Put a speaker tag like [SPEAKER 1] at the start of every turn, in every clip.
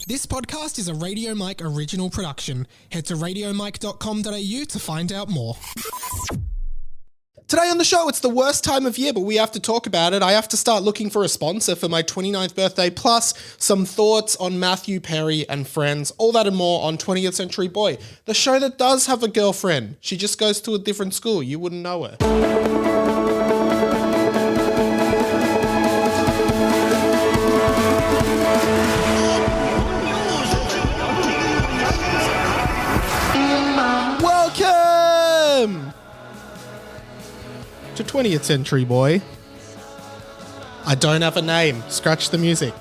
[SPEAKER 1] This podcast is a Radio Mike original production. Head to radiomike.com.au to find out more. Today on the show, it's the worst time of year, but we have to talk about it. I have to start looking for a sponsor for my 29th birthday, plus some thoughts on Matthew Perry and Friends, all that and more on 20th Century Boy, the show that does have a girlfriend. She just goes to a different school. You wouldn't know her. Welcome to 20th Century Boy. I don't have a name. Scratch the music.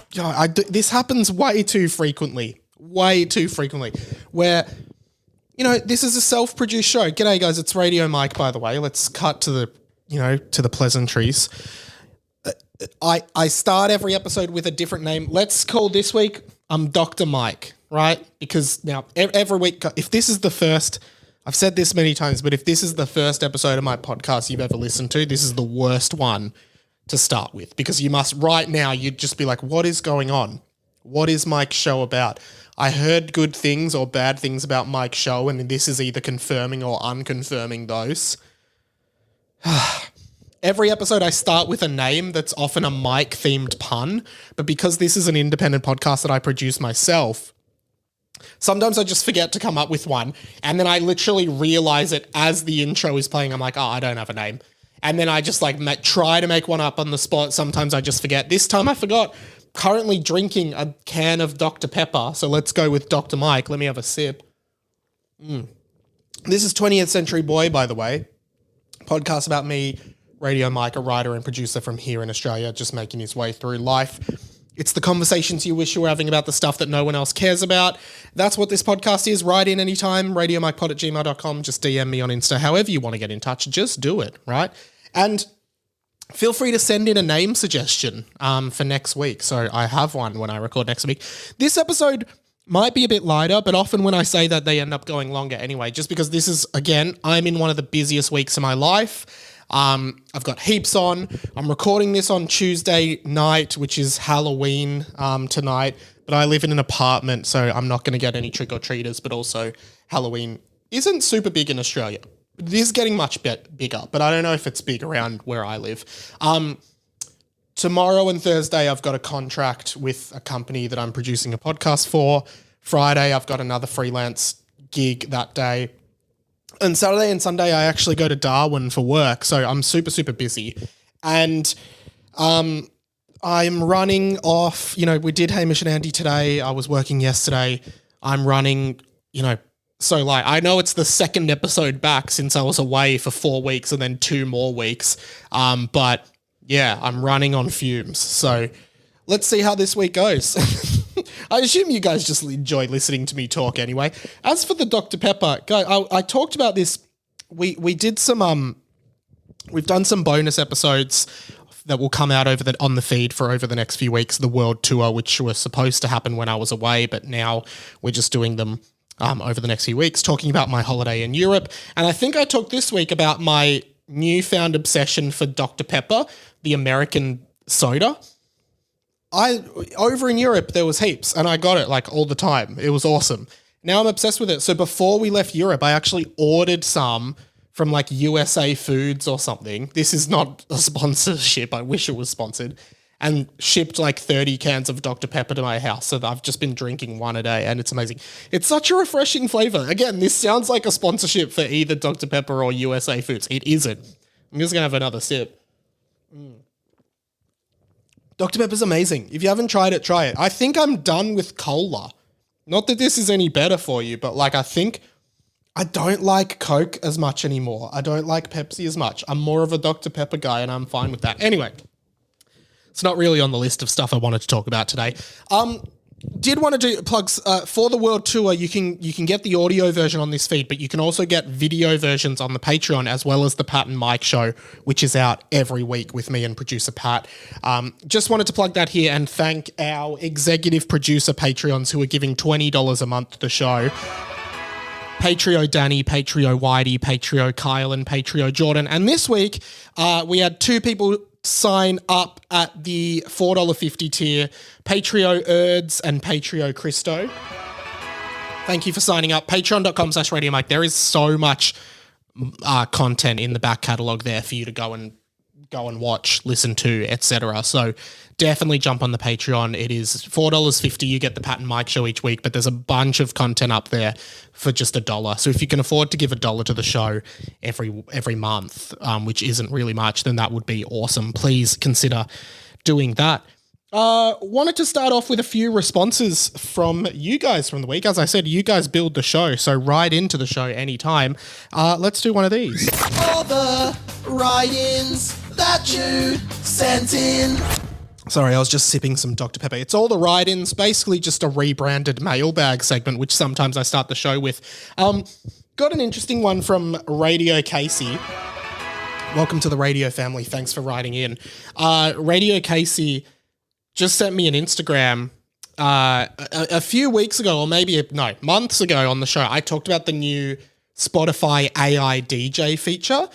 [SPEAKER 1] This happens way too frequently. Where, this is a self-produced show. G'day guys, it's Radio Mike, by the way. Let's cut to the pleasantries. I start every episode with a different name. Let's call this week, Dr. Mike, right? Because now every week, if this is the first, I've said this many times, but if this is the first episode of my podcast you've ever listened to, this is the worst one to start with, because you'd just be like, what is going on? What is Mike's show about? I heard good things or bad things about Mike's show, and this is either confirming or unconfirming those. Every episode I start with a name that's often a Mike-themed pun, but because this is an independent podcast that I produce myself, sometimes I just forget to come up with one, and then I literally realize it as the intro is playing. I'm like, I don't have a name. And then I just try to make one up on the spot. Sometimes I just forget. This time I forgot. Currently drinking a can of Dr. Pepper, so let's go with Dr. Mike. Let me have a sip. This is 20th Century Boy, by the way. Podcast about me, Radio Mike, a writer and producer from here in Australia, just making his way through life. It's the conversations you wish you were having about the stuff that no one else cares about. That's what this podcast is. Write in anytime, radiomikepod@gmail.com. Just DM me on Insta. However you want to get in touch, just do it, right? And feel free to send in a name suggestion for next week. So I have one when I record next week. This episode might be a bit lighter, but often when I say that, they end up going longer anyway, just because this is, again, I'm in one of the busiest weeks of my life. I've got heaps on. I'm recording this on Tuesday night, which is Halloween tonight, but I live in an apartment, so I'm not going to get any trick-or-treaters, but also Halloween isn't super big in Australia. It is getting much bigger, but I don't know if it's big around where I live. Tomorrow and Thursday, I've got a contract with a company that I'm producing a podcast for. Friday, I've got another freelance gig that day. And Saturday and Sunday, I actually go to Darwin for work, so I'm super, super busy. And I'm running off, we did Hamish and Andy today. I was working yesterday. I'm running, so I know it's the second episode back since I was away for 4 weeks and then 2 more weeks. But yeah, I'm running on fumes. So let's see how this week goes. I assume you guys just enjoy listening to me talk anyway. As for the Dr. Pepper, I talked about this. We did some we've done some bonus episodes that will come out on the feed for over the next few weeks. The world tour, which was supposed to happen when I was away, but now we're just doing them over the next few weeks, talking about my holiday in Europe. And I think I talked this week about my newfound obsession for Dr. Pepper, the American soda. Over in Europe, there was heaps, and I got it all the time. It was awesome. Now I'm obsessed with it. So before we left Europe, I actually ordered some from USA Foods or something. This is not a sponsorship. I wish it was sponsored. And shipped 30 cans of Dr. Pepper to my house. So I've just been drinking one a day, and it's amazing. It's such a refreshing flavor. Again, this sounds like a sponsorship for either Dr. Pepper or USA Foods. It isn't. I'm just going to have another sip. Dr. Pepper's amazing. If you haven't tried it, try it. I think I'm done with cola. Not that this is any better for you, but I think I don't like Coke as much anymore. I don't like Pepsi as much. I'm more of a Dr. Pepper guy, and I'm fine with that. Anyway, it's not really on the list of stuff I wanted to talk about today. Did want to do plugs for the world tour. You can get the audio version on this feed, but you can also get video versions on the Patreon, as well as the Pat and Mike show, which is out every week with me and producer Pat. Just wanted to plug that here and thank our executive producer Patreons who are giving $20 a month to the show. Patrio Danny, Patrio Whitey, Patrio Kyle, and Patrio Jordan. And this week, we had 2 people sign up at the $4.50 tier, Patrio Erds and Patrio Christo. Thank you for signing up. Patreon.com/Radio Mike. There is so much content in the back catalogue there for you to go and watch, listen to, etc. So definitely jump on the Patreon. It is $4.50. You get the Pat and Mike show each week, but there's a bunch of content up there for just $1. So if you can afford to give $1 to the show every month, which isn't really much, then that would be awesome. Please consider doing that. Wanted to start off with a few responses from you guys from the week. As I said, you guys build the show, so write into the show anytime. Let's do one of these.
[SPEAKER 2] All the write-ins that you sent in.
[SPEAKER 1] Sorry, I was just sipping some Dr. Pepper. It's all the write-ins, basically just a rebranded mailbag segment, which sometimes I start the show with. Got an interesting one from Radio Casey. Welcome to the radio family. Thanks for writing in. Radio Casey just sent me an Instagram a few weeks ago, or months ago on the show. I talked about the new Spotify AI DJ feature,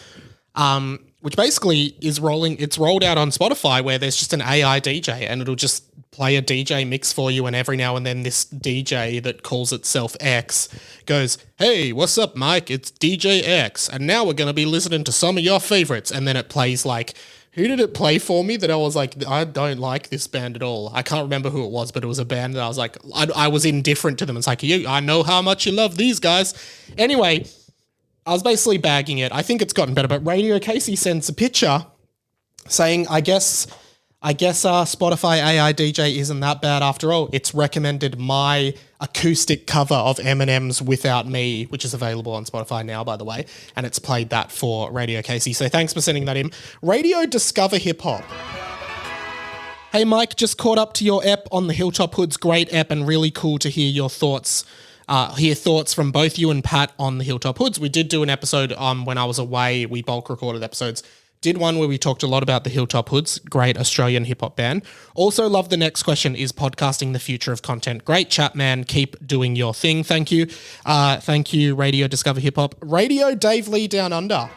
[SPEAKER 1] which basically is rolled out on Spotify, where there's just an AI DJ and it'll just play a DJ mix for you, and every now and then this DJ that calls itself X goes, "Hey, what's up, Mike? It's DJ X, and now we're going to be listening to some of your favorites." And then it plays like, who did it play for me that I was like, I don't like this band at all? I can't remember who it was, but it was a band that I was like, I was indifferent to them. It's like, I know how much you love these guys. Anyway, I was basically bagging it. I think it's gotten better, but Radio Casey sends a picture saying, I guess Spotify AI DJ isn't that bad after all. It's recommended my acoustic cover of Eminem's Without Me, which is available on Spotify now, by the way, and it's played that for Radio Casey. So thanks for sending that in. Radio Discover Hip Hop. Hey Mike, just caught up to your ep on the Hilltop Hoods. Great ep and really cool to hear your thoughts. Hear thoughts from both you and Pat on the Hilltop Hoods. We did do an episode when I was away. We bulk recorded episodes. Did one where we talked a lot about the Hilltop Hoods, great Australian hip-hop band. Also love the next question, is podcasting the future of content? Great chat, man. Keep doing your thing. Thank you. Thank you, Radio Discover Hip Hop. Radio Dave Lee Down Under,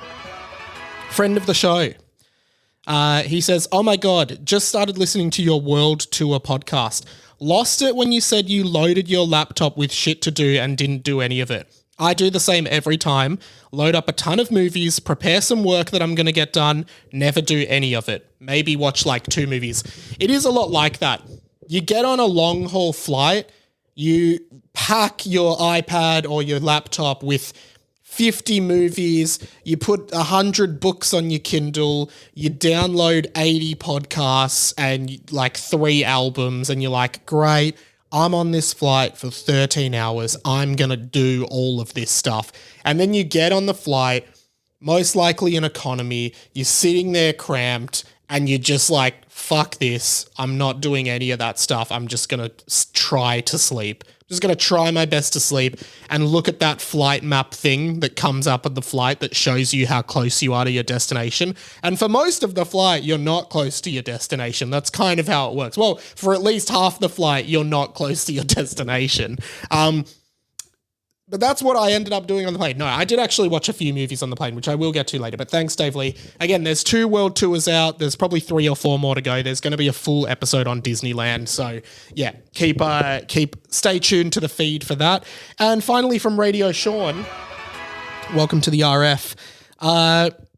[SPEAKER 1] friend of the show. He says, oh my God, just started listening to your World Tour podcast. Lost it when you said you loaded your laptop with shit to do and didn't do any of it. I do the same every time. Load up a ton of movies, prepare some work that I'm going to get done, never do any of it. Maybe watch like 2 movies. It is a lot like that. You get on a long haul flight, you pack your iPad or your laptop with 50 movies, you put 100 books on your Kindle, you download 80 podcasts and like 3 albums, and you're like, great, I'm on this flight for 13 hours. I'm going to do all of this stuff. And then you get on the flight, most likely in economy, you're sitting there cramped and you're just like, fuck this. I'm not doing any of that stuff. I'm just going to try to sleep. Just going to try my best to sleep and look at that flight map thing that comes up at the flight that shows you how close you are to your destination. And for most of the flight, you're not close to your destination. That's kind of how it works. Well, for at least half the flight, you're not close to your destination. But that's what I ended up doing on the plane. No, I did actually watch a few movies on the plane, which I will get to later. But thanks, Dave Lee. Again, there's 2 world tours out. There's probably 3 or 4 more to go. There's going to be a full episode on Disneyland. So yeah, stay tuned to the feed for that. And finally from Radio Sean, welcome to the RF.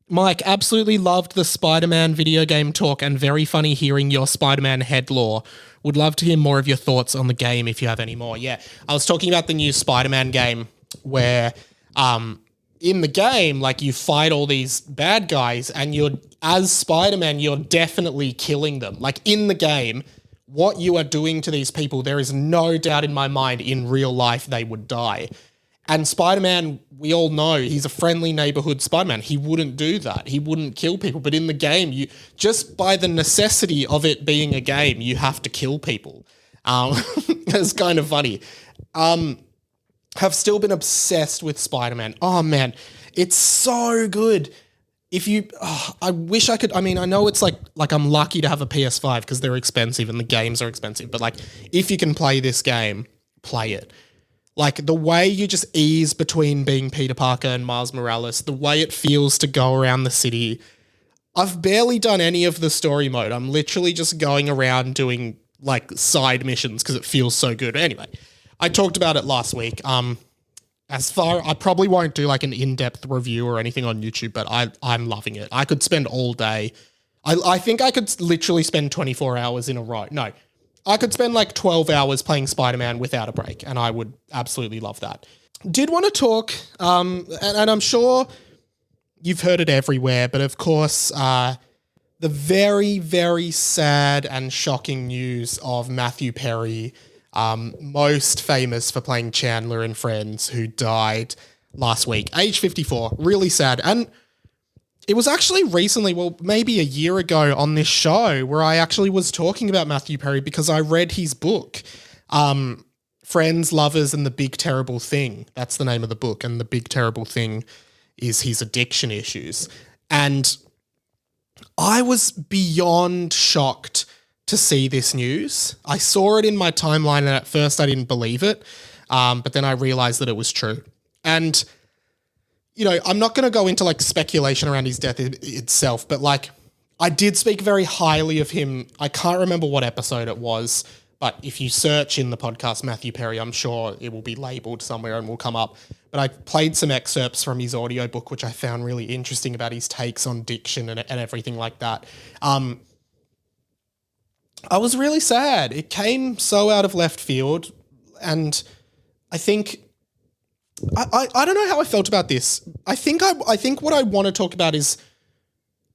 [SPEAKER 1] Mike, absolutely loved the Spider-Man video game talk and very funny hearing your Spider-Man head lore. Would love to hear more of your thoughts on the game if you have any more. Yeah, I was talking about the new Spider-Man game where in the game, like, you fight all these bad guys and as Spider-Man, you're definitely killing them. Like, in the game, what you are doing to these people, there is no doubt in my mind in real life they would die. And Spider-Man, we all know, he's a friendly neighborhood Spider-Man. He wouldn't do that. He wouldn't kill people. But in the game, just by the necessity of it being a game, you have to kill people. It's kind of funny. Have still been obsessed with Spider-Man. Oh, man, it's so good. I wish I could, I know it's like I'm lucky to have a PS5 because they're expensive and the games are expensive. But like, if you can play this game, play it. Like, the way you just ease between being Peter Parker and Miles Morales, the way it feels to go around the city, I've barely done any of the story mode. I'm literally just going around doing like side missions because it feels so good. Anyway, I talked about it last week. I probably won't do like an in-depth review or anything on YouTube, but I'm loving it. I could spend all day. I think I could literally spend 24 hours in a row. No, I could spend like 12 hours playing Spider-Man without a break, and I would absolutely love that. Did want to talk, and I'm sure you've heard it everywhere, but of course, the very, very sad and shocking news of Matthew Perry, most famous for playing Chandler in Friends, who died last week, age 54. Really sad. And it was actually recently, well, maybe a year ago on this show, where I actually was talking about Matthew Perry because I read his book, Friends, Lovers, and the Big Terrible Thing. That's the name of the book. And the big terrible thing is his addiction issues. And I was beyond shocked to see this news. I saw it in my timeline, and at first I didn't believe it. But then I realized that it was true. And, you know, I'm not going to go into like speculation around his death itself, but like I did speak very highly of him. I can't remember what episode it was, but if you search in the podcast Matthew Perry, I'm sure it will be labeled somewhere and will come up. But I played some excerpts from his audiobook, which I found really interesting about his takes on diction and everything like that. I was really sad. It came so out of left field. And I think, I don't know how I felt about this. I think what I want to talk about is,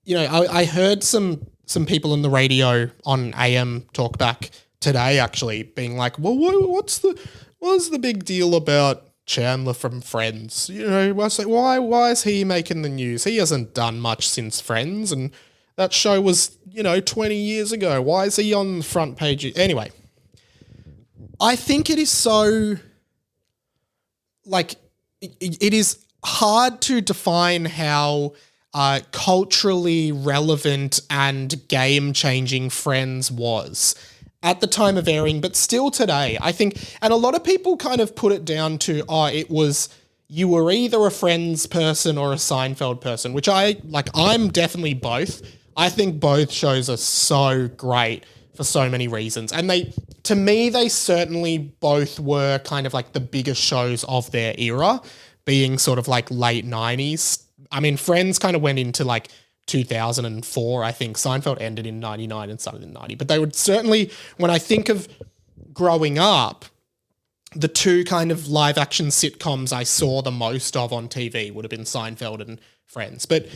[SPEAKER 1] you know, I heard some people in the radio on AM Talkback today actually being like, well, what's the big deal about Chandler from Friends? You know, why is he making the news? He hasn't done much since Friends, and that show was, you know, 20 years ago. Why is he on the front page? Anyway, I think it is so, like, it is hard to define how culturally relevant and game-changing Friends was at the time of airing, but still today, I think, and a lot of people kind of put it down to, you were either a Friends person or a Seinfeld person, which I'm definitely both. I think both shows are so great for so many reasons. And to me, they certainly both were kind of like the biggest shows of their era, being sort of like late 90s. I mean, Friends kind of went into like 2004, I think. Seinfeld ended in 99 and started in 90. But they would certainly, when I think of growing up, the two kind of live action sitcoms I saw the most of on TV would have been Seinfeld and Friends. But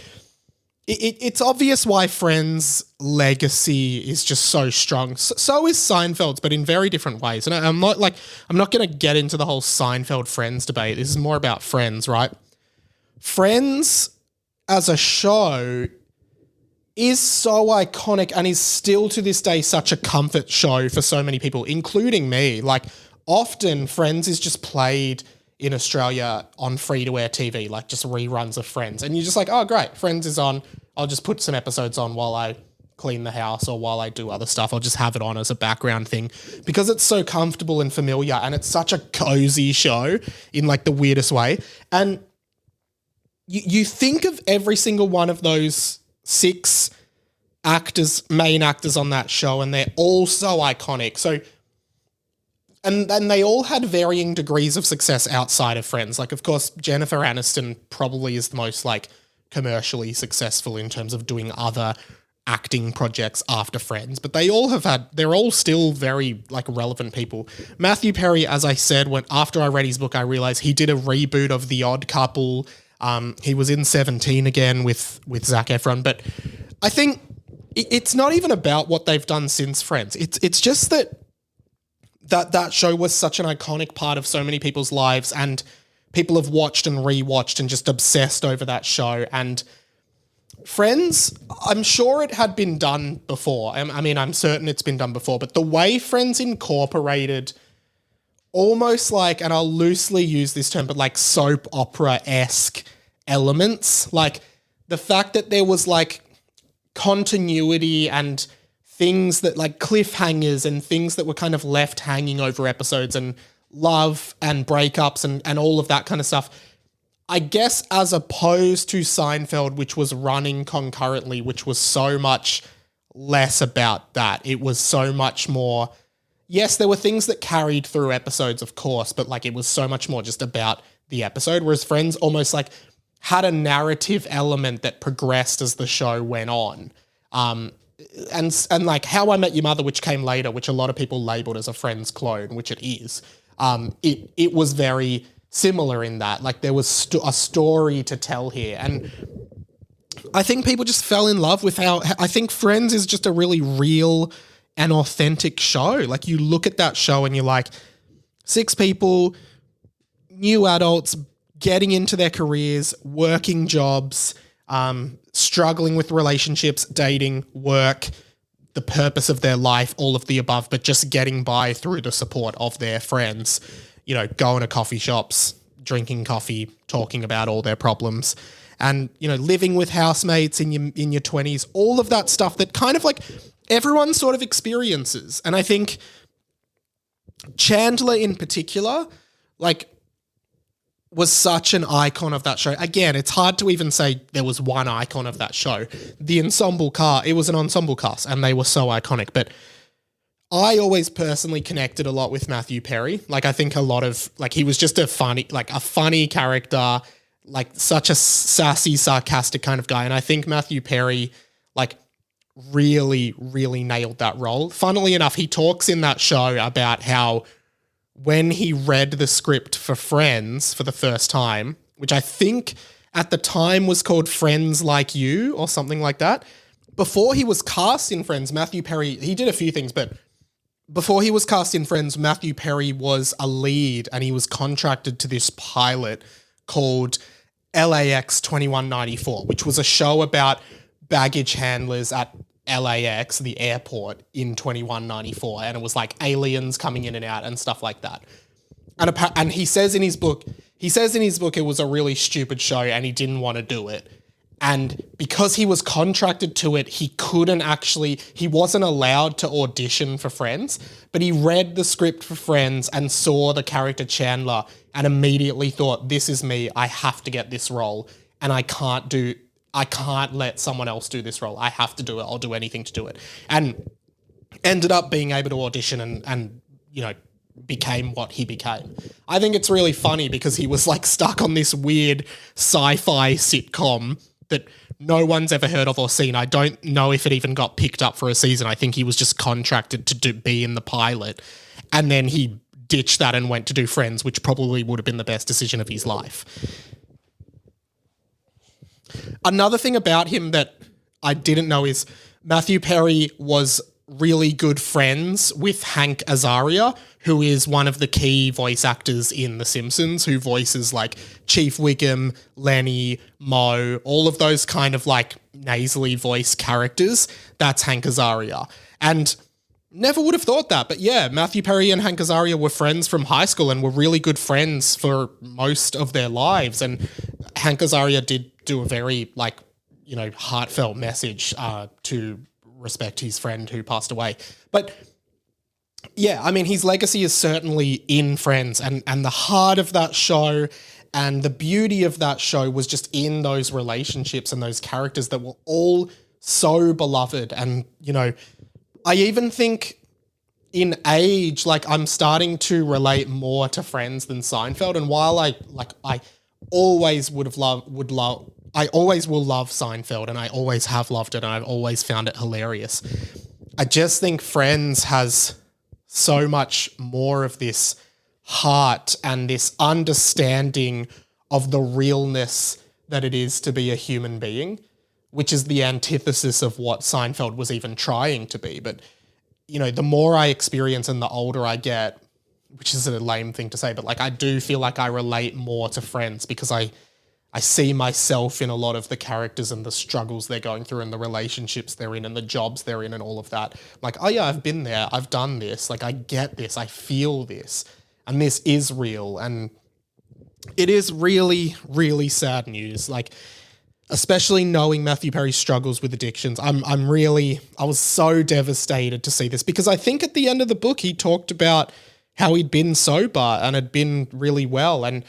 [SPEAKER 1] it's obvious why Friends' legacy is just so strong. So is Seinfeld's, but in very different ways. And I'm not going to get into the whole Seinfeld Friends debate. This is more about Friends, right? Friends as a show is so iconic and is still to this day such a comfort show for so many people, including me. Like, often Friends is just played in Australia on free-to-air TV, like just reruns of Friends. And you're just like, oh, great, Friends is on. I'll just put some episodes on while I clean the house or while I do other stuff. I'll just have it on as a background thing because it's so comfortable and familiar, and it's such a cozy show in like the weirdest way. And you think of every single one of those 6 main actors on that show, and they're all so iconic. So, and they all had varying degrees of success outside of Friends. Like, of course, Jennifer Aniston probably is the most like commercially successful in terms of doing other acting projects after Friends, but they're all still very like relevant people. Matthew Perry, as I said, after I read his book, I realized he did a reboot of The Odd Couple. He was in 17 again with Zac Efron, but I think it's not even about what they've done since Friends. It's just that show was such an iconic part of so many people's lives, and people have watched and rewatched and just obsessed over that show. And Friends, I'm sure it had been done before. I mean, I'm certain it's been done before, but the way Friends incorporated almost like, and I'll loosely use this term, but like soap opera-esque elements, like the fact that there was like continuity and things that like cliffhangers and things that were kind of left hanging over episodes, and love and breakups and all of that kind of stuff. I guess as opposed to Seinfeld, which was running concurrently, which was so much less about that. It was so much more, yes, there were things that carried through episodes, of course, but like it was so much more just about the episode, whereas Friends almost like had a narrative element that progressed as the show went on. And like How I Met Your Mother, which came later, which a lot of people labeled as a Friends clone, which it is, it was very similar in that. Like there was a story to tell here. And I think people just fell in love with I think Friends is just a really real and authentic show. Like you look at that show and you're like, 6 people, new adults, getting into their careers, working jobs, struggling with relationships, dating, work, the purpose of their life, all of the above, but just getting by through the support of their friends, you know, going to coffee shops, drinking coffee, talking about all their problems, and, you know, living with housemates in your 20s, all of that stuff that kind of like everyone sort of experiences. And I think Chandler in particular, like, was such an icon of that show. Again, it's hard to even say there was one icon of that show. The ensemble cast, it was an ensemble cast and they were so iconic. But I always personally connected a lot with Matthew Perry. Like I think a lot of, like he was just a funny character, like such a sassy, sarcastic kind of guy. And I think Matthew Perry like really, really nailed that role. Funnily enough, he talks in that show about how when he read the script for Friends for the first time, which I think at the time was called Friends Like You or something like that, before he was cast in Friends, Matthew Perry, he did a few things, but before he was cast in Friends, Matthew Perry was a lead and he was contracted to this pilot called LAX 2194, which was a show about baggage handlers at LAX, the airport, in 2194, and it was like aliens coming in and out and stuff like that. And he says in his book it was a really stupid show and he didn't want to do it. And because he was contracted to it, he wasn't allowed to audition for Friends, but he read the script for Friends and saw the character Chandler and immediately thought, this is me, I have to get this role and I can't let someone else do this role. I have to do it. I'll do anything to do it. And ended up being able to audition and you know, became what he became. I think it's really funny because he was like stuck on this weird sci-fi sitcom that no one's ever heard of or seen. I don't know if it even got picked up for a season. I think he was just contracted to be in the pilot. And then he ditched that and went to do Friends, which probably would have been the best decision of his life. Another thing about him that I didn't know is Matthew Perry was really good friends with Hank Azaria, who is one of the key voice actors in The Simpsons, who voices like Chief Wiggum, Lenny, Moe, all of those kind of like nasally voice characters. That's Hank Azaria. And never would have thought that. But yeah, Matthew Perry and Hank Azaria were friends from high school and were really good friends for most of their lives. And Hank Azaria did do a very like, you know, heartfelt message to respect his friend who passed away. But yeah, I mean, his legacy is certainly in Friends, and the heart of that show and the beauty of that show was just in those relationships and those characters that were all so beloved. And, you know, I even think in age, like I'm starting to relate more to Friends than Seinfeld. And while I always will love Seinfeld and I always have loved it and I've always found it hilarious, I just think Friends has so much more of this heart and this understanding of the realness that it is to be a human being, which is the antithesis of what Seinfeld was even trying to be. But, you know, the more I experience and the older I get, which is a lame thing to say, but like I do feel like I relate more to Friends because I see myself in a lot of the characters and the struggles they're going through and the relationships they're in and the jobs they're in and all of that. Like, oh yeah, I've been there. I've done this. Like, I get this. I feel this. And this is real. And it is really, really sad news. Like, especially knowing Matthew Perry's struggles with addictions. I was so devastated to see this because I think at the end of the book, he talked about how he'd been sober and had been really well. And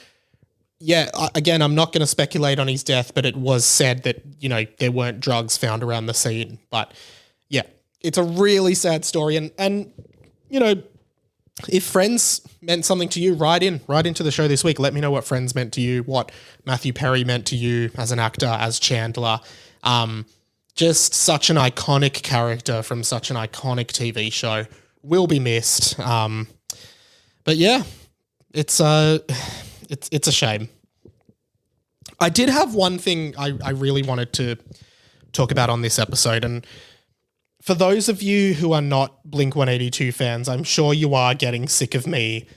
[SPEAKER 1] yeah, again, I'm not going to speculate on his death, but it was said that, there weren't drugs found around the scene. But yeah, it's a really sad story. And if Friends meant something to you, write into the show this week. Let me know what Friends meant to you, what Matthew Perry meant to you as an actor, as Chandler. Just such an iconic character from such an iconic TV show. Will be missed. But yeah, it's a shame. I did have one thing I really wanted to talk about on this episode, and for those of you who are not Blink-182 fans, I'm sure you are getting sick of me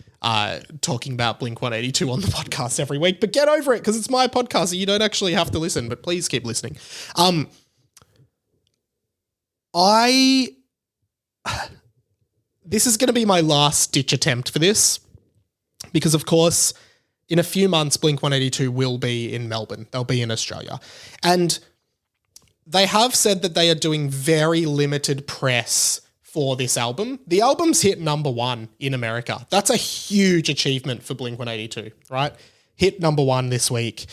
[SPEAKER 1] talking about Blink-182 on the podcast every week, but get over it because it's my podcast, so you don't actually have to listen, but please keep listening. This is going to be my last-ditch attempt for this because, of course, in a few months, Blink-182 will be in Melbourne. They'll be in Australia. And they have said that they are doing very limited press for this album. The album's hit number 1 in America. That's a huge achievement for Blink-182, right? Hit number 1 this week.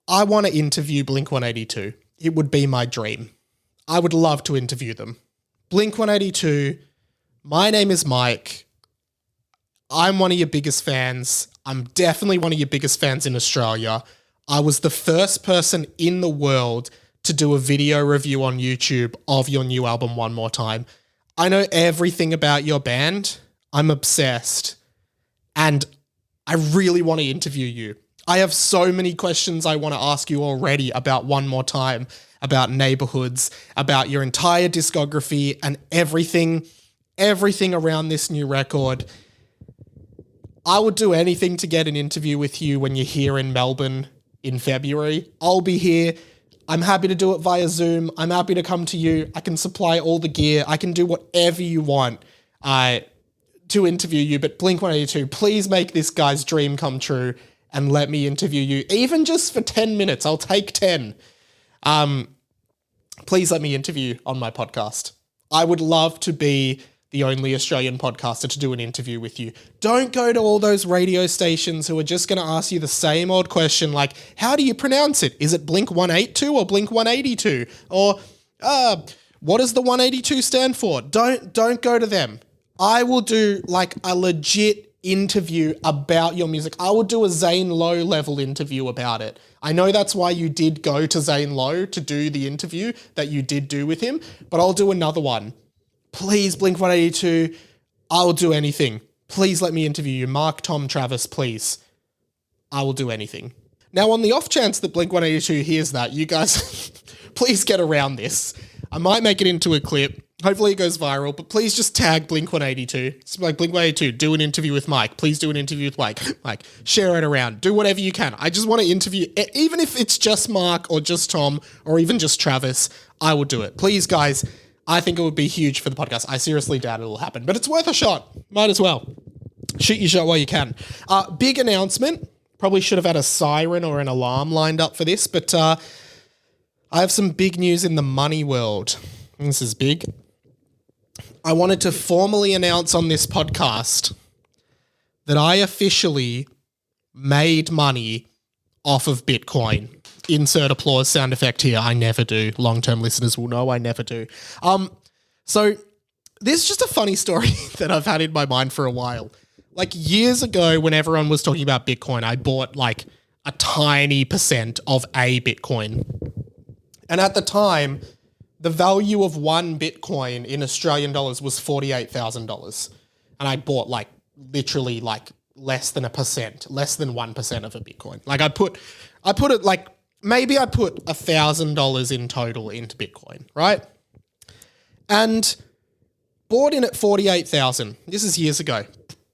[SPEAKER 1] I want to interview Blink-182. It would be my dream. I would love to interview them. Blink-182, my name is Mike. I'm one of your biggest fans. I'm definitely one of your biggest fans in Australia. I was the first person in the world to do a video review on YouTube of your new album, One More Time. I know everything about your band. I'm obsessed. And I really want to interview you. I have so many questions I want to ask you already about One More Time, about Neighborhoods, about your entire discography and everything around this new record. I would do anything to get an interview with you when you're here in Melbourne in February. I'll be here. I'm happy to do it via Zoom. I'm happy to come to you. I can supply all the gear. I can do whatever you want to interview you. But Blink-182, please make this guy's dream come true and let me interview you, even just for 10 minutes. I'll take 10. Please let me interview on my podcast. I would love to be the only Australian podcaster to do an interview with you. Don't go to all those radio stations who are just going to ask you the same old question like, how do you pronounce it? Is it Blink-182 or Blink-182? Or what does the 182 stand for? Don't go to them. I will do like a legit interview about your music. I will do a Zane Lowe level interview about it. I know that's why you did go to Zane Lowe to do the interview that you did do with him, but I'll do another one. Please, Blink-182, I'll do anything. Please let me interview you. Mark, Tom, Travis, please. I will do anything. Now, on the off chance that Blink-182 hears that, you guys, please get around this. I might make it into a clip. Hopefully it goes viral, but please just tag Blink-182. It's like, Blink-182, do an interview with Mike. Please do an interview with Mike. Like, share it around. Do whatever you can. I just want to interview, even if it's just Mark or just Tom or even just Travis, I will do it. Please, guys, I think it would be huge for the podcast. I seriously doubt it'll happen, but it's worth a shot. Might as well. Shoot your shot while you can. Big announcement. Probably should have had a siren or an alarm lined up for this, but I have some big news in the money world. This is big. I wanted to formally announce on this podcast that I officially made money off of Bitcoin. Insert applause sound effect here. I never do. Long-term listeners will know I never do. So this is just a funny story that I've had in my mind for a while. Like years ago when everyone was talking about Bitcoin, I bought like a tiny percent of a Bitcoin. And at the time, the value of one Bitcoin in Australian dollars was $48,000. And I bought like literally like less than 1% of a Bitcoin. Like I put it like, maybe I put $1,000 in total into Bitcoin, right? And bought in at 48,000. This is years ago.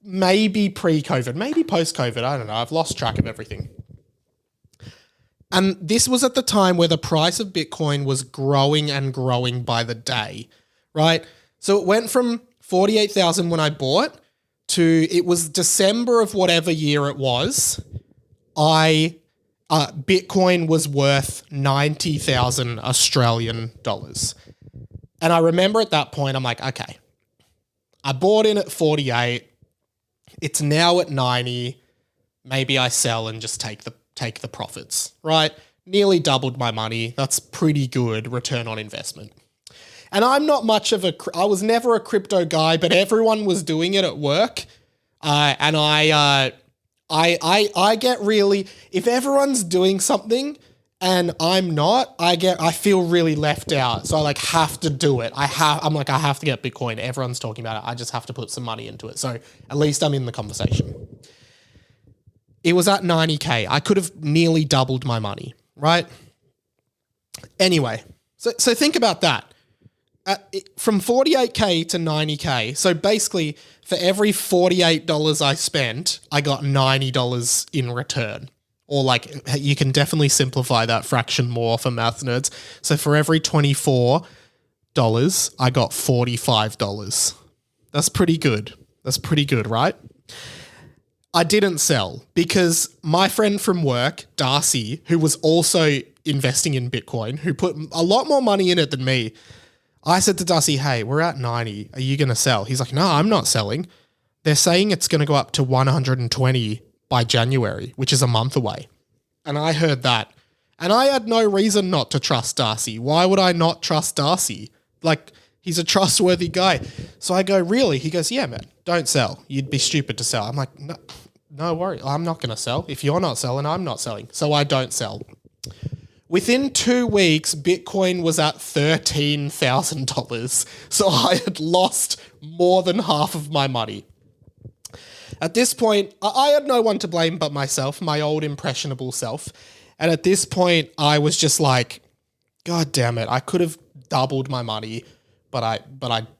[SPEAKER 1] Maybe pre-COVID, maybe post-COVID. I don't know. I've lost track of everything. And this was at the time where the price of Bitcoin was growing and growing by the day, right? So it went from 48,000 when I bought to, it was December of whatever year it was. Bitcoin was worth 90,000 Australian dollars. And I remember at that point, I'm like, okay, I bought in at 48. It's now at 90. maybe I sell and just take the profits, right? Nearly doubled my money. That's pretty good return on investment. And I'm not much of I was never a crypto guy, but everyone was doing it at work. And I get really, if everyone's doing something and I'm not, I feel really left out. So I like have to do it. I have to get Bitcoin. Everyone's talking about it. I just have to put some money into it. So at least I'm in the conversation. It was at 90K. I could have nearly doubled my money, right? Anyway, so think about that. From 48K to 90K. So basically, for every $48 I spent, I got $90 in return. Or like, you can definitely simplify that fraction more for math nerds. So for every $24, I got $45. That's pretty good. That's pretty good, right? I didn't sell because my friend from work, Darcy, who was also investing in Bitcoin, who put a lot more money in it than me, I said to Darcy, hey, we're at 90. Are you going to sell? He's like, no, I'm not selling. They're saying it's going to go up to 120 by January, which is a month away. And I heard that. And I had no reason not to trust Darcy. Why would I not trust Darcy? Like, he's a trustworthy guy. So I go, really? He goes, yeah, man, don't sell. You'd be stupid to sell. I'm like, no worry. I'm not going to sell. If you're not selling, I'm not selling. So I don't sell. Within 2 weeks, Bitcoin was at $13,000. So I had lost more than half of my money. At this point, I had no one to blame but myself, my old impressionable self. And at this point, I was just like, God damn it, I could have doubled my money, but I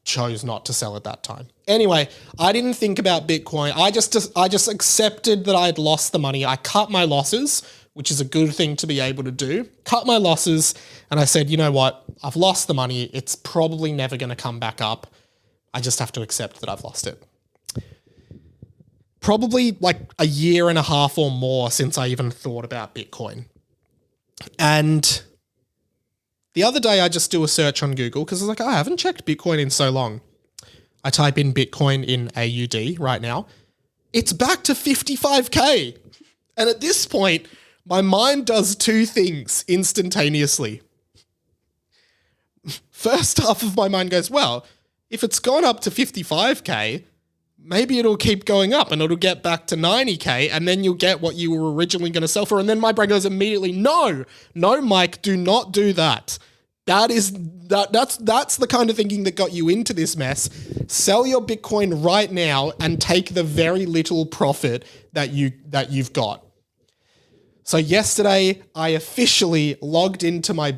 [SPEAKER 1] chose not to sell at that time. Anyway, I didn't think about Bitcoin. I just accepted that I had lost the money. I cut my losses, which is a good thing to be able to do. Cut my losses, and I said, you know what? I've lost the money. It's probably never going to come back up. I just have to accept that I've lost it. Probably like a year and a half or more since I even thought about Bitcoin. And the other day I just do a search on Google because I was like, I haven't checked Bitcoin in so long. I type in Bitcoin in AUD right now. It's back to 55K. And at this point, my mind does two things instantaneously. First half of my mind goes, well, if it's gone up to 55K, maybe it'll keep going up and it'll get back to 90K and then you'll get what you were originally going to sell for. And then my brain goes immediately, no, Mike, do not do that. That's the kind of thinking that got you into this mess. Sell your Bitcoin right now and take the very little profit that you've got. So yesterday I officially logged into my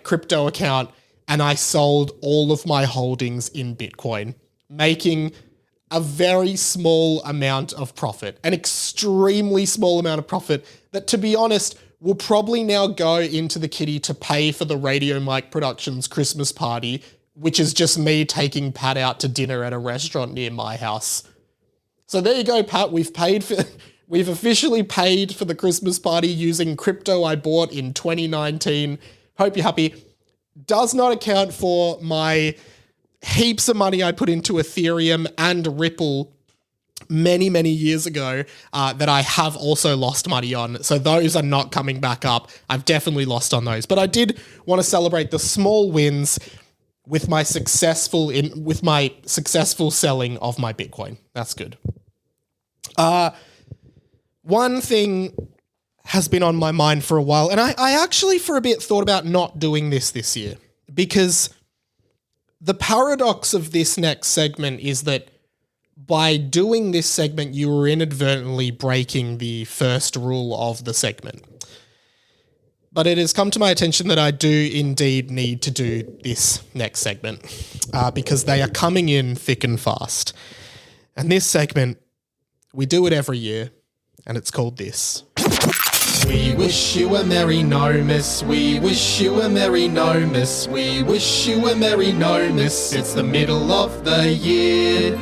[SPEAKER 1] crypto account and I sold all of my holdings in Bitcoin, making a very small amount of profit, an extremely small amount of profit that, to be honest, will probably now go into the kitty to pay for the Radio Mike Productions Christmas party, which is just me taking Pat out to dinner at a restaurant near my house. So there you go, Pat. We've officially paid for the Christmas party using crypto I bought in 2019. Hope you're happy. Does not account for my heaps of money I put into Ethereum and Ripple many, many years ago that I have also lost money on. So those are not coming back up. I've definitely lost on those. But I did want to celebrate the small wins with my successful selling of my Bitcoin. That's good. One thing has been on my mind for a while, and I actually for a bit thought about not doing this year, because the paradox of this next segment is that by doing this segment, you were inadvertently breaking the first rule of the segment. But it has come to my attention that I do indeed need to do this next segment because they are coming in thick and fast. And this segment, we do it every year, and it's called this. We wish you a Merry NoMas. We wish you a Merry NoMas. We wish you a Merry NoMas. It's the middle of the year.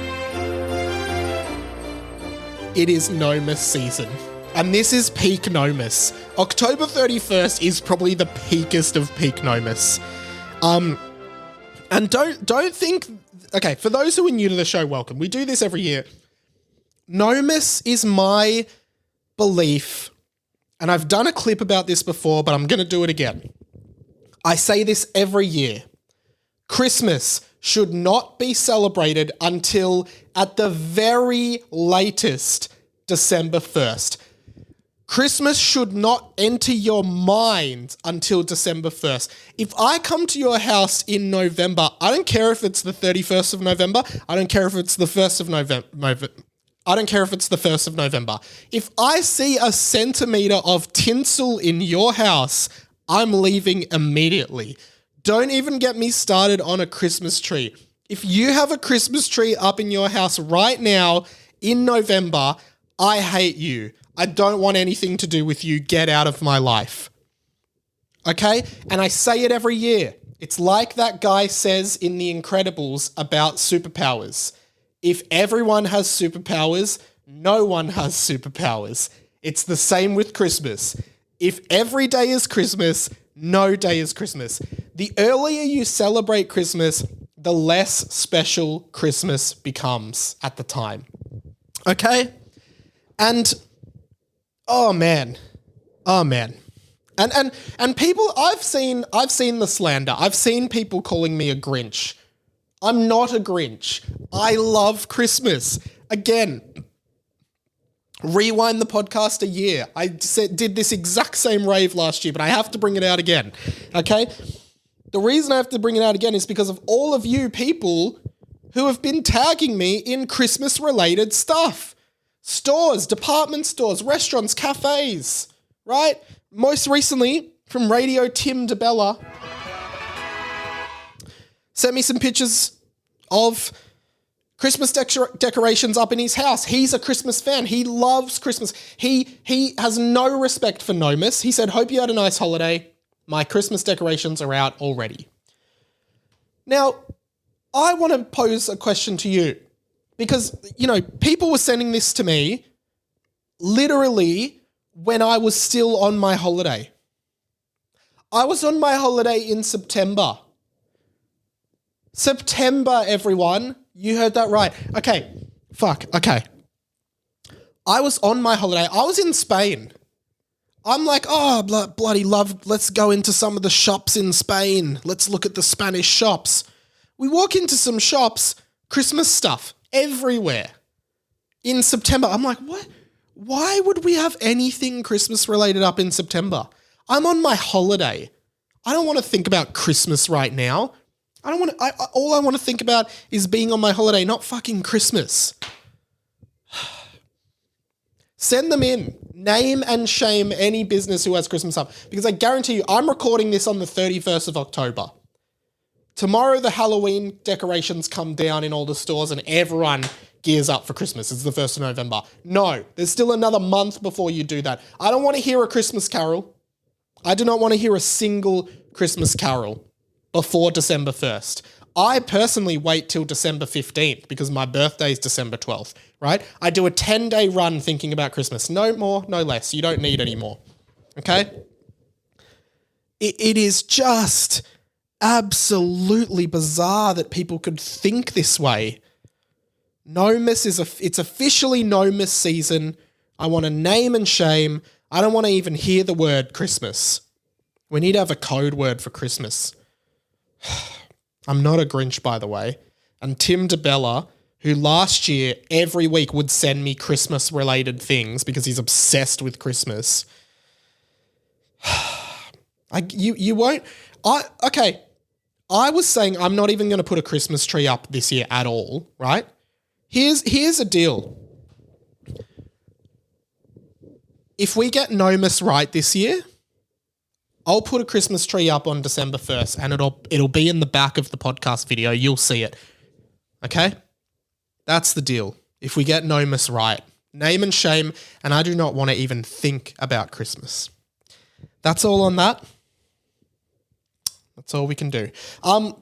[SPEAKER 1] It is NoMas season. And this is peak NoMas. October 31st is probably the peakest of peak NoMas. And don't think... Okay, for those who are new to the show, welcome. We do this every year. NoMas is my belief, and I've done a clip about this before, but I'm going to do it again. I say this every year. Christmas should not be celebrated until, at the very latest, December 1st. Christmas should not enter your mind until December 1st. If I come to your house in November, I don't care if it's the 31st of November. I don't care if it's the 1st of November. I don't care if it's the 1st of November. If I see a centimeter of tinsel in your house, I'm leaving immediately. Don't even get me started on a Christmas tree. If you have a Christmas tree up in your house right now in November, I hate you. I don't want anything to do with you. Get out of my life. Okay? And I say it every year. It's like that guy says in The Incredibles about superpowers. If everyone has superpowers, no one has superpowers. It's the same with Christmas. If every day is Christmas, no day is Christmas. The earlier you celebrate Christmas, the less special Christmas becomes at the time. Okay? And oh man. And people, I've seen the slander. I've seen people calling me a Grinch. I'm not a Grinch. I love Christmas. Again, rewind the podcast a year. I did this exact same rave last year, but I have to bring it out again. Okay? The reason I have to bring it out again is because of all of you people who have been tagging me in Christmas-related stuff. Stores, department stores, restaurants, cafes, right? Most recently, from Radio Tim DeBella, sent me some pictures of Christmas decorations up in his house. He's a Christmas fan. He loves Christmas. He has no respect for NoMas. He said, hope you had a nice holiday. My Christmas decorations are out already. Now, I want to pose a question to you because, you know, people were sending this to me literally when I was still on my holiday. I was on my holiday in September. September, everyone. You heard that right. Okay. I was on my holiday. I was in Spain. I'm like, oh, bloody love. Let's go into some of the shops in Spain. Let's look at the Spanish shops. We walk into some shops, Christmas stuff everywhere. In September, I'm like, what? Why would we have anything Christmas related up in September? I'm on my holiday. I don't want to think about Christmas right now. All I want to think about is being on my holiday, not fucking Christmas. Send them in. Name and shame any business who has Christmas up. Because I guarantee you, I'm recording this on the 31st of October. Tomorrow, the Halloween decorations come down in all the stores and everyone gears up for Christmas. It's the 1st of November. No, there's still another month before you do that. I don't want to hear a Christmas carol. I do not want to hear a single Christmas carol before December 1st. I personally wait till December 15th because my birthday is December 12th, right? I do a 10-day run thinking about Christmas. No more, no less. You don't need any more, okay? It is just absolutely bizarre that people could think this way. NoMas it's officially NoMas season. I want to name and shame. I don't want to even hear the word Christmas. We need to have a code word for Christmas. I'm not a Grinch, by the way. And Tim DeBella, who last year every week would send me Christmas-related things because he's obsessed with Christmas. You won't. Okay. I was saying I'm not even going to put a Christmas tree up this year at all, right? Here's a deal. If we get NoMas right this year, I'll put a Christmas tree up on December 1st and it'll be in the back of the podcast video. You'll see it. Okay? That's the deal. If we get NoMas right, name and shame, and I do not want to even think about Christmas. That's all on that. That's all we can do. I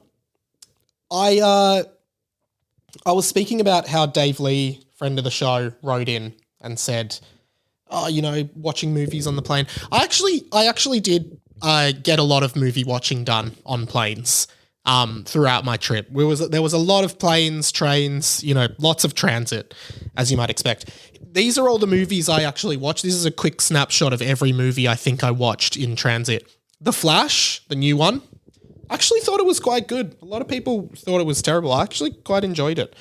[SPEAKER 1] was speaking about how Dave Lee, friend of the show, wrote in and said, oh, you know, watching movies on the plane. I actually did get a lot of movie watching done on planes. throughout my trip. There was a lot of planes, trains, lots of transit, as you might expect. These are all the movies I actually watched. This is a quick snapshot of every movie I think I watched in transit. The Flash, the new one, I actually thought it was quite good. A lot of people thought it was terrible. I actually quite enjoyed it.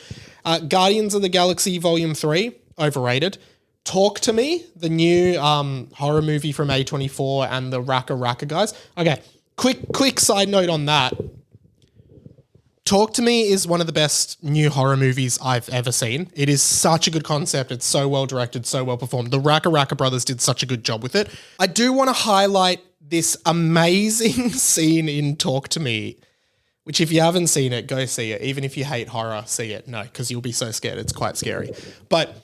[SPEAKER 1] Guardians of the Galaxy Volume 3, overrated. Talk to Me, the new horror movie from A24 and the Raka Raka guys. Okay, quick side note on that. Talk to Me is one of the best new horror movies I've ever seen. It is such a good concept. It's so well directed, so well performed. The Raka Raka brothers did such a good job with it. I do want to highlight this amazing scene in Talk to Me, which if you haven't seen it, go see it. Even if you hate horror, see it. No, because you'll be so scared. It's quite scary. But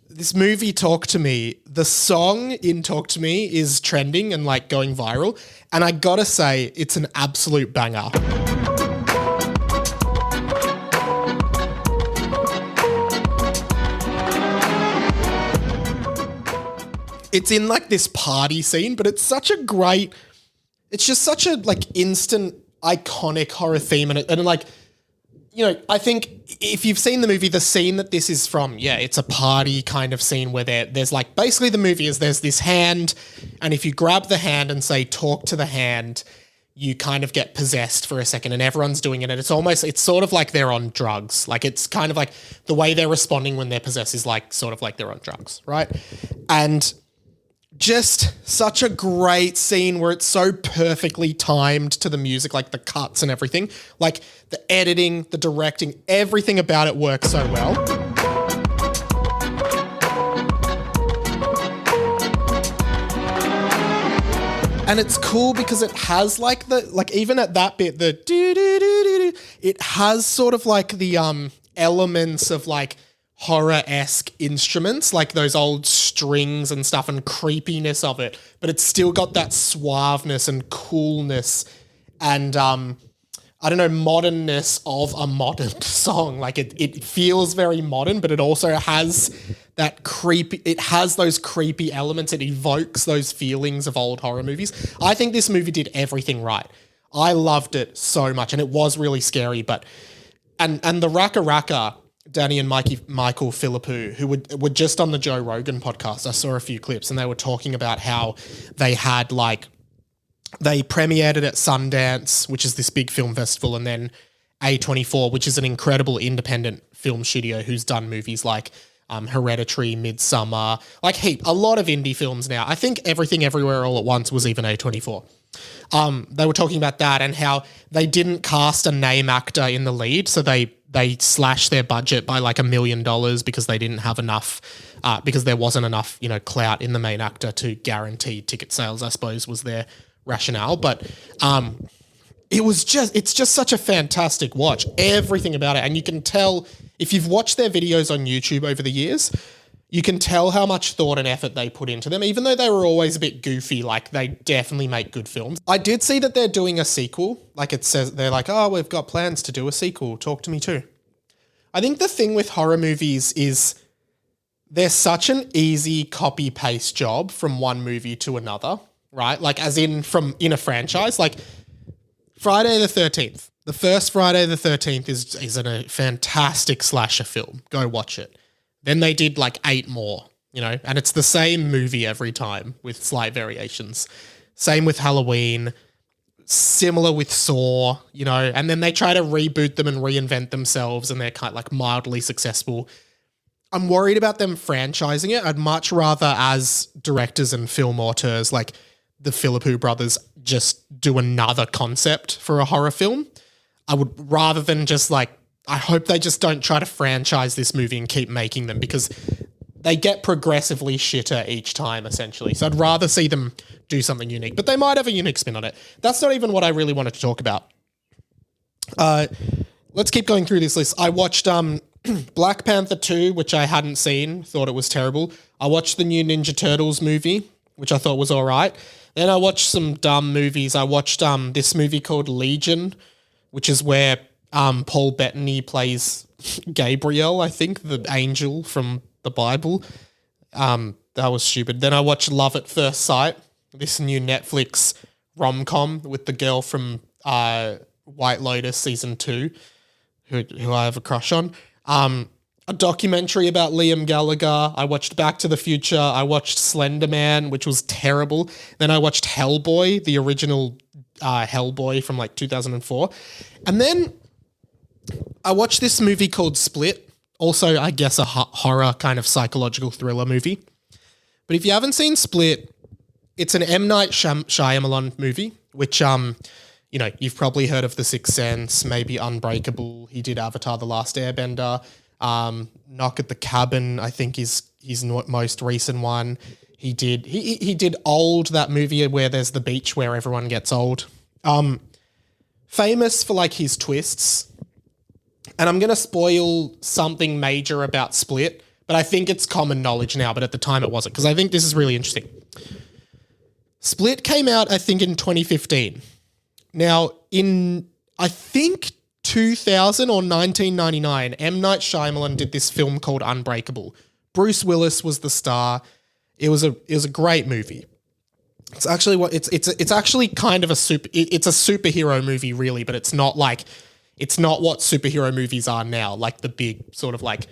[SPEAKER 1] this movie, Talk to Me, the song in Talk to Me is trending and like going viral. And I gotta say, it's an absolute banger. It's in like this party scene, but it's such a great, it's just such a like instant iconic horror theme. And like, I think if you've seen the movie, the scene that this is from, it's a party kind of scene where there's like, basically the movie is there's this hand, and if you grab the hand and say, talk to the hand, you kind of get possessed for a second, and everyone's doing it. And it's sort of like they're on drugs. Like it's kind of like the way they're responding when they're possessed is like sort of like they're on drugs, right? And just such a great scene where it's so perfectly timed to the music, like the cuts and everything. Like the editing, the directing, everything about it works so well. And it's cool because it has like even at that bit, the do-do-do-do-do, it has sort of like the elements of like horror-esque instruments, like those old strings and stuff, and creepiness of it, but it's still got that suaveness and coolness and modernness of a modern song. Like it feels very modern, but it also has that it has those creepy elements. It evokes those feelings of old horror movies. I think this movie did everything right. I loved it so much, and it was really scary, but and the Raka Raka, Danny and Michael Philippou, who were just on the Joe Rogan podcast. I saw a few clips and they were talking about how they had they premiered it at Sundance, which is this big film festival, and then A24, which is an incredible independent film studio who's done movies like Hereditary, Midsummer, a lot of indie films now. I think Everything Everywhere All at Once was even A24. They were talking about that and how they didn't cast a name actor in the lead, so they slashed their budget by like $1 million because they didn't have enough, because there wasn't enough, clout in the main actor to guarantee ticket sales, I suppose, was their rationale. But it's just such a fantastic watch, everything about it. And you can tell, if you've watched their videos on YouTube over the years, you can tell how much thought and effort they put into them, even though they were always a bit goofy. Like, they definitely make good films. I did see that they're doing a sequel. Like, it says, they're like, oh, we've got plans to do a sequel. Talk to me too. I think the thing with horror movies is they're such an easy copy-paste job from one movie to another, right? Like, as in in a franchise. Like, Friday the 13th. The first Friday the 13th is a fantastic slasher film. Go watch it. Then they did like 8 more, and it's the same movie every time with slight variations. Same with Halloween, similar with Saw, and then they try to reboot them and reinvent themselves, and they're kind of like mildly successful. I'm worried about them franchising it. I'd much rather, as directors and film auteurs like the Philippou brothers, just do another concept for a horror film. I would, rather than just I hope they just don't try to franchise this movie and keep making them, because they get progressively shitter each time, essentially. So I'd rather see them do something unique, but they might have a unique spin on it. That's not even what I really wanted to talk about. Let's keep going through this list. I watched Black Panther 2, which I hadn't seen, thought it was terrible. I watched the new Ninja Turtles movie, which I thought was all right. Then I watched some dumb movies. I watched this movie called Legion, which is where Paul Bettany plays Gabriel, I think, the angel from the Bible. That was stupid. Then I watched Love at First Sight, this new Netflix rom-com with the girl from White Lotus season 2, who I have a crush on. A documentary about Liam Gallagher. I watched Back to the Future. I watched Slender Man, which was terrible. Then I watched Hellboy, the original Hellboy from like 2004. And then I watched this movie called Split. Also, I guess a horror kind of psychological thriller movie. But if you haven't seen Split, it's an M. Night Shyamalan movie, which, you've probably heard of The Sixth Sense, maybe Unbreakable. He did Avatar: The Last Airbender. Knock at the Cabin, I think is his most recent one. He did Old, that movie where there's the beach where everyone gets old. Famous for like his twists. And I'm going to spoil something major about Split, but I think it's common knowledge now, but at the time it wasn't, because I think this is really interesting. Split came out, I think, in 2015. Now, in, I think, 2000 or 1999, M. Night Shyamalan did this film called Unbreakable. Bruce Willis was the star. It was a great movie. It's actually it's actually kind of it's a superhero movie, really, but it's not what superhero movies are now, like the big sort of like,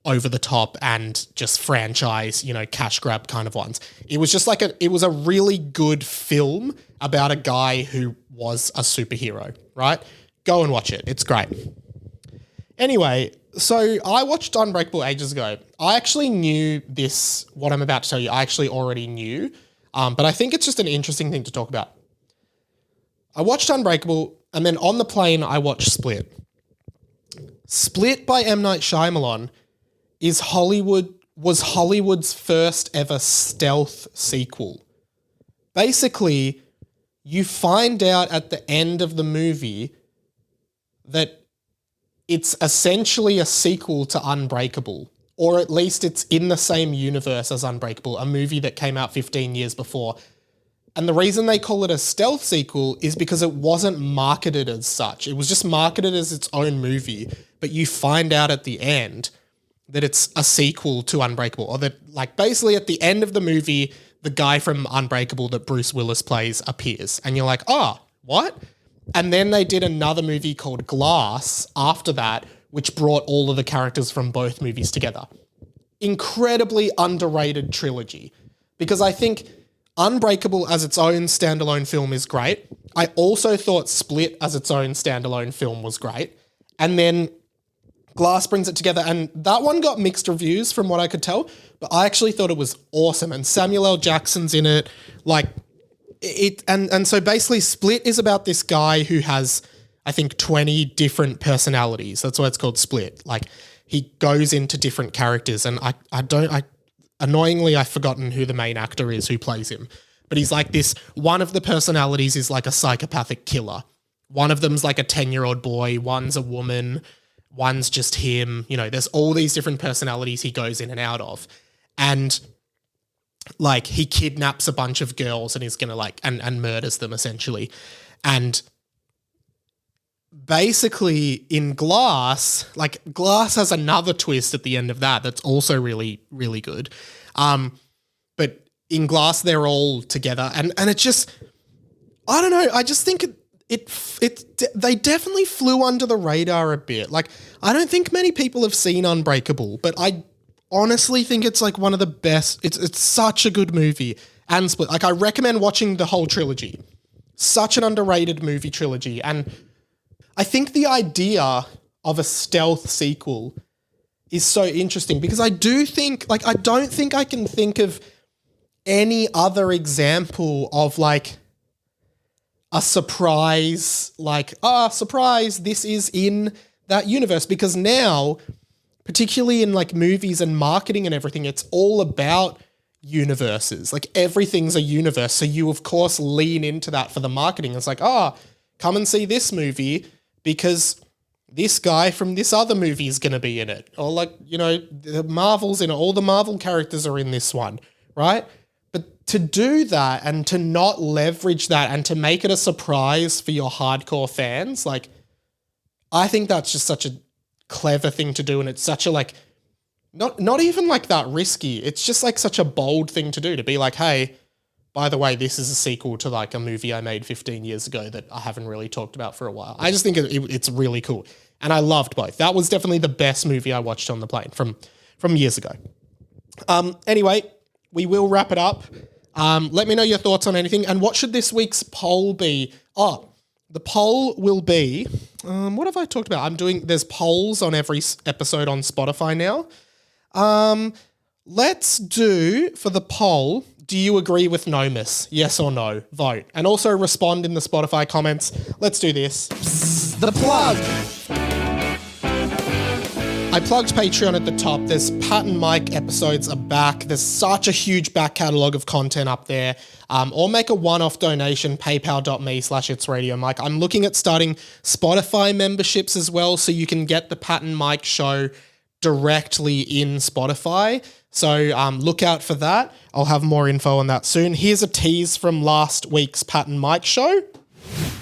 [SPEAKER 1] over the top and just franchise, cash grab kind of ones. It was just like it was a really good film about a guy who was a superhero, right? Go and watch it. It's great. Anyway, so I watched Unbreakable ages ago. I actually knew this, what I'm about to tell you, I actually already knew, but I think it's just an interesting thing to talk about. I watched Unbreakable, and then on the plane, I watched Split. Split by M. Night Shyamalan was Hollywood's first ever stealth sequel. Basically, you find out at the end of the movie that it's essentially a sequel to Unbreakable, or at least it's in the same universe as Unbreakable, a movie that came out 15 years before. And the reason they call it a stealth sequel is because it wasn't marketed as such. It was just marketed as its own movie, but you find out at the end that it's a sequel to Unbreakable, or that, like, basically at the end of the movie, the guy from Unbreakable that Bruce Willis plays appears, and you're like, oh, what? And then they did another movie called Glass after that, which brought all of the characters from both movies together. Incredibly underrated trilogy, because I think Unbreakable as its own standalone film is great. I also thought Split as its own standalone film was great. And then Glass brings it together, and that one got mixed reviews from what I could tell, but I actually thought it was awesome. And Samuel L. Jackson's in it, like it. And so basically Split is about this guy who has, I think, 20 different personalities. That's why it's called Split. Like, he goes into different characters, and annoyingly, I've forgotten who the main actor is who plays him, but he's like this, one of the personalities is like a psychopathic killer. One of them's like a 10-year-old boy, one's a woman, one's just him. There's all these different personalities he goes in and out of. And like, he kidnaps a bunch of girls and is going to like, and murders them essentially. And basically in Glass, like, Glass has another twist at the end of that's also really, really good. But in Glass, they're all together, and it just, I don't know, I just think they definitely flew under the radar a bit. Like, I don't think many people have seen Unbreakable, but I honestly think it's like one of the best. It's such a good movie. And Split, like, I recommend watching the whole trilogy. Such an underrated movie trilogy. And I think the idea of a stealth sequel is so interesting, because I do think, like, I don't think I can think of any other example of like a surprise, like, surprise, this is in that universe. Because now, particularly in like movies and marketing and everything, it's all about universes. Like, everything's a universe. So you, of course, lean into that for the marketing. It's like, come and see this movie because this guy from this other movie is going to be in it. Or like, the Marvel's in it. All the Marvel characters are in this one, right? But to do that and to not leverage that and to make it a surprise for your hardcore fans, like, I think that's just such a clever thing to do. And it's such a, like, not even like that risky. It's just like such a bold thing to do, to be like, hey, by the way, this is a sequel to like a movie I made 15 years ago that I haven't really talked about for a while. I just think it's really cool. And I loved both. That was definitely the best movie I watched on the plane from years ago. Anyway, we will wrap it up. Let me know your thoughts on anything. And what should this week's poll be? Oh, the poll will be, what have I talked about? There's polls on every episode on Spotify now. Let's do, for the poll, do you agree with NoMas? Yes or no? Vote. And also respond in the Spotify comments. Let's do this.
[SPEAKER 2] The plug.
[SPEAKER 1] I plugged Patreon at the top. There's Pat and Mike episodes are back. There's such a huge back catalogue of content up there. Or make a one-off donation, paypal.me/itsradiomike. I'm looking at starting Spotify memberships as well, so you can get the Pat and Mike show directly in Spotify. So look out for that. I'll have more info on that soon. Here's a tease from last week's Pat and Mike show.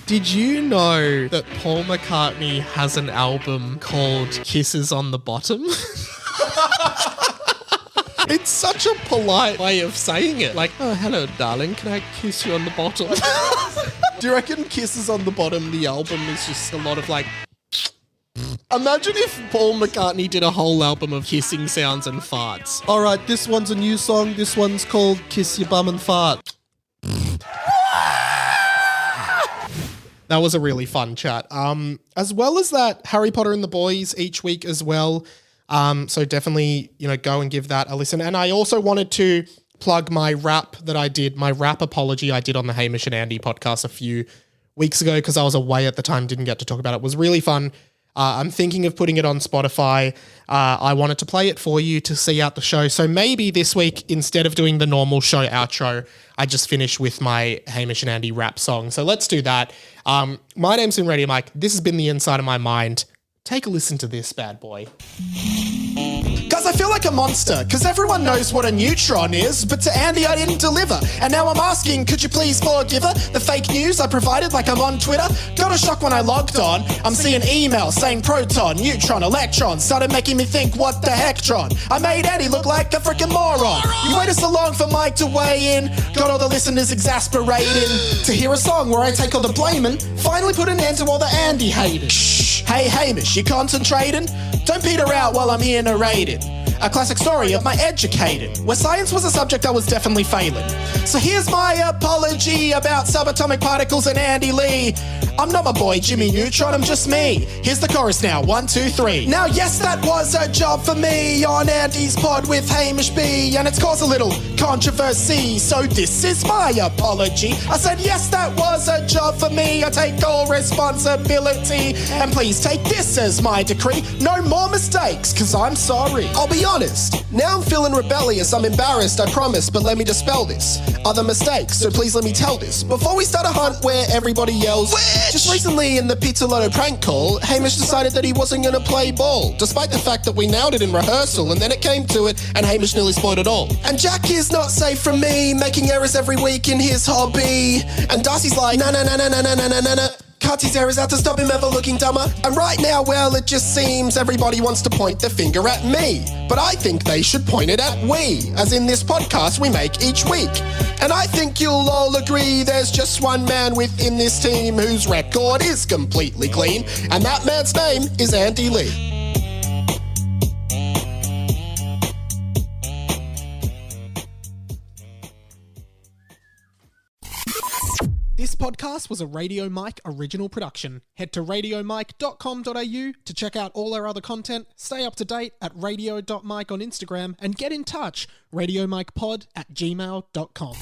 [SPEAKER 1] Did you know that Paul McCartney has an album called Kisses on the Bottom? It's such a polite way of saying it. Like, oh, hello, darling, can I kiss you on the bottom? Do you reckon Kisses on the Bottom, the album, is just a lot of like... Imagine if Paul McCartney did a whole album of hissing sounds and farts. All right, this one's a new song. This one's called Kiss Your Bum and Fart. That was a really fun chat. As well as that, Harry Potter and the Boys each week as well. So definitely, go and give that a listen. And I also wanted to plug my rap that I did, my rap apology I did on the Hamish and Andy podcast a few weeks ago because I was away at the time, didn't get to talk about it. It was really fun. I'm thinking of putting it on Spotify. I wanted to play it for you to see out the show. So maybe this week, instead of doing the normal show outro, I just finish with my Hamish and Andy rap song. So let's do that. My name's been Radio Mike. This has been The Inside of My Mind. Take a listen to this bad boy.
[SPEAKER 2] Guys, I feel like a monster, because everyone knows what a neutron is, but to Andy I didn't deliver. And now I'm asking, could you please forgive her? The fake news I provided like I'm on Twitter. Got a shock when I logged on. I'm seeing emails saying proton, neutron, electron. Started making me think, what the heck, Tron? I made Andy look like a freaking moron. You waited so long for Mike to weigh in. Got all the listeners exasperating. To hear a song where I take all the blaming. Finally put an end to all the Andy hating. Shh, hey Hamish, you concentrating? Don't peter out while I'm here narrating. A classic story of my educating, where science was a subject I was definitely failing. So here's my apology about subatomic particles and Andy Lee. I'm not my boy Jimmy Neutron, I'm just me. Here's the chorus now, 1, 2, 3. Now yes, that was a job for me on Andy's pod with Hamish B, and it's caused a little controversy, so this is my apology. I said yes, that was a job for me. I take all responsibility, and please take this as my decree. No more mistakes, cause I'm sorry. I'll be honest, now I'm feeling rebellious. I'm embarrassed, I promise, but let me dispel this. Other mistakes, so please let me tell this. Before we start a hunt where everybody yells, just recently in the Pizza Lotto prank call, Hamish decided that he wasn't going to play ball, despite the fact that we nailed it in rehearsal, and then it came to it, and Hamish nearly spoiled it all. And Jack is not safe from me, making errors every week in his hobby. And Darcy's like, na na na na na na na na na. Cuts his errors out to stop him ever looking dumber. And right now, well, it just seems everybody wants to point their finger at me. But I think they should point it at we, as in this podcast we make each week. And I think you'll all agree there's just one man within this team whose record is completely clean, and that man's name is Andy Lee.
[SPEAKER 1] This podcast was a Radio Mike original production. Head to radiomike.com.au to check out all our other content, stay up to date at radio.mike on Instagram, and get in touch, radiomikepod@gmail.com.